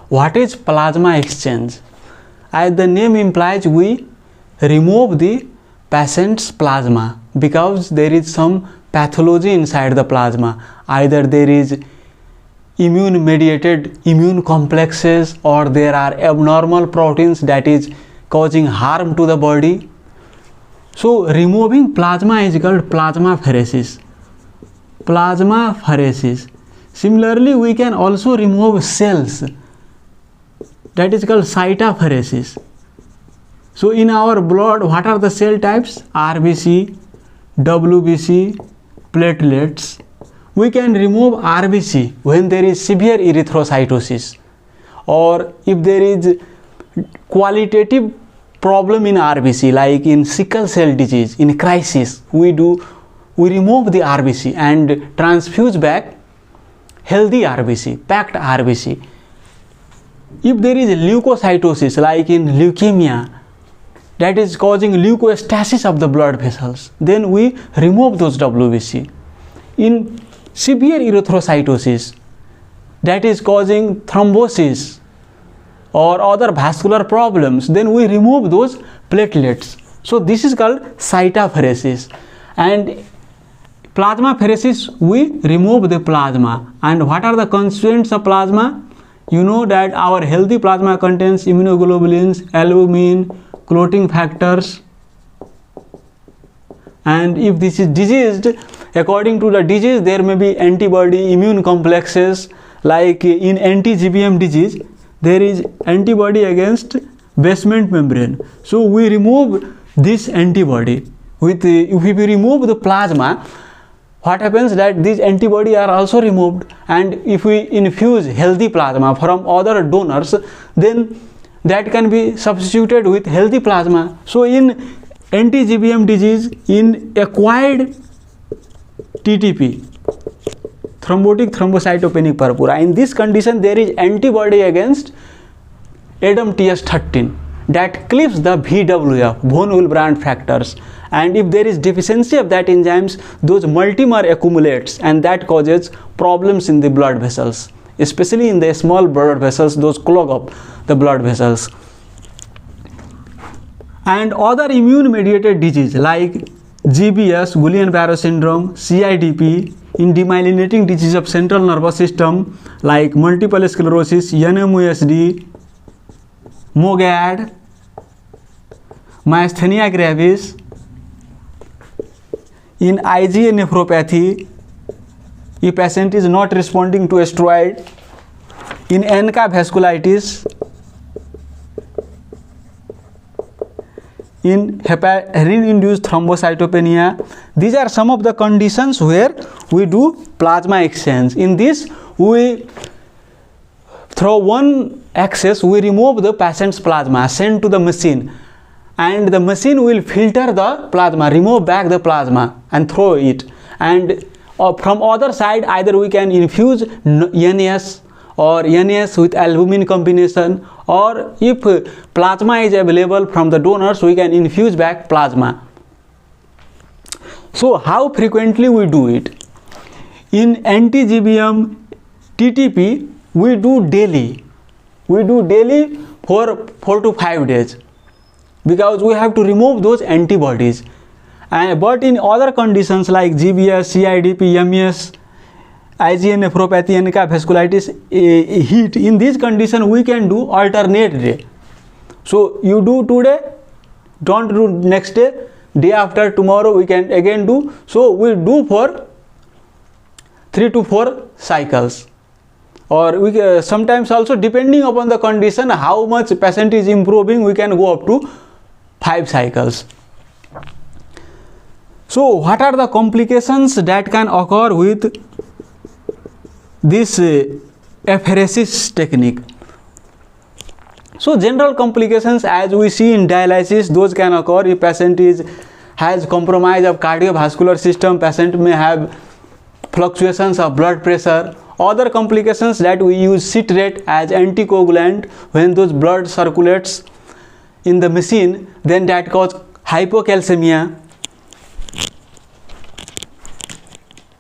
what is plasma exchange? As the name implies, we remove the patient's plasma because there is some pathology inside the plasma. Either there is immune mediated immune complexes, or there are abnormal proteins that is causing harm to the body. So removing plasma is called plasmapheresis. Plasmapheresis. Similarly, we can also remove cells, that is called cytopheresis. So in our blood, what are the cell types? RBC, WBC, platelets. We can remove RBC when there is severe erythrocytosis, or if there is qualitative problem in RBC, like in sickle cell disease, in crisis, we remove the RBC and transfuse back healthy RBC, packed RBC. If there is leukocytosis, like in leukemia, that is causing leukostasis of the blood vessels, then we remove those WBC. In severe erythrocytosis, that is causing thrombosis or other vascular problems, then we remove those platelets. So this is called cytopheresis. And plasmapheresis, we remove the plasma. And what are the constituents of plasma? You know that our healthy plasma contains immunoglobulins, albumin, clotting factors. And if this is diseased, according to the disease, there may be antibody immune complexes, like in anti-GBM disease, there is antibody against basement membrane. So we remove this antibody. If we remove the plasma, what happens that these antibody are also removed, and if we infuse healthy plasma from other donors, then that can be substituted with healthy plasma. So in anti-GBM disease, in acquired TTP, thrombotic thrombocytopenic purpura, in this condition there is antibody against ADAMTS13 that clips the VWF, von Willebrand factors, and if there is deficiency of that enzymes, those multimer accumulates and that causes problems in the blood vessels, especially in the small blood vessels, those clog up the blood vessels. And other immune mediated disease like GBS, Guillain-Barré syndrome, CIDP, in demyelinating disease of central nervous system like multiple sclerosis, NMOSD, MOGAD, myasthenia gravis, in IgA nephropathy, if patient is not responding to steroid, in ANCA vasculitis, in heparin-induced thrombocytopenia. These are some of the conditions where we do plasma exchange. In this, we through one access, we remove the patient's plasma, send to the machine, and the machine will filter the plasma, remove back the plasma and throw it. And from other side, either we can infuse NS or NS with albumin combination, or if plasma is available from the donors, we can infuse back plasma. So how frequently we do it? In anti-GBM TTP, we do daily. We do daily for 4 to 5 days because we have to remove those antibodies. But in other conditions like GBS, CIDP, MS, IgA nephropathy, ANCA vasculitis, heat, in this condition we can do alternate day. So you do today, don't do next day, day after tomorrow we can again do. So we do for 3 to 4 cycles, or we sometimes also, depending upon the condition, how much patient is improving, we can go up to 5 cycles. So what are the complications that can occur with this apheresis technique? So general complications, as we see in dialysis, those can occur if patient has compromise of cardiovascular system. Patient may have fluctuations of blood pressure. Other complications that we use citrate as anticoagulant when those blood circulates in the machine, then that cause hypocalcemia.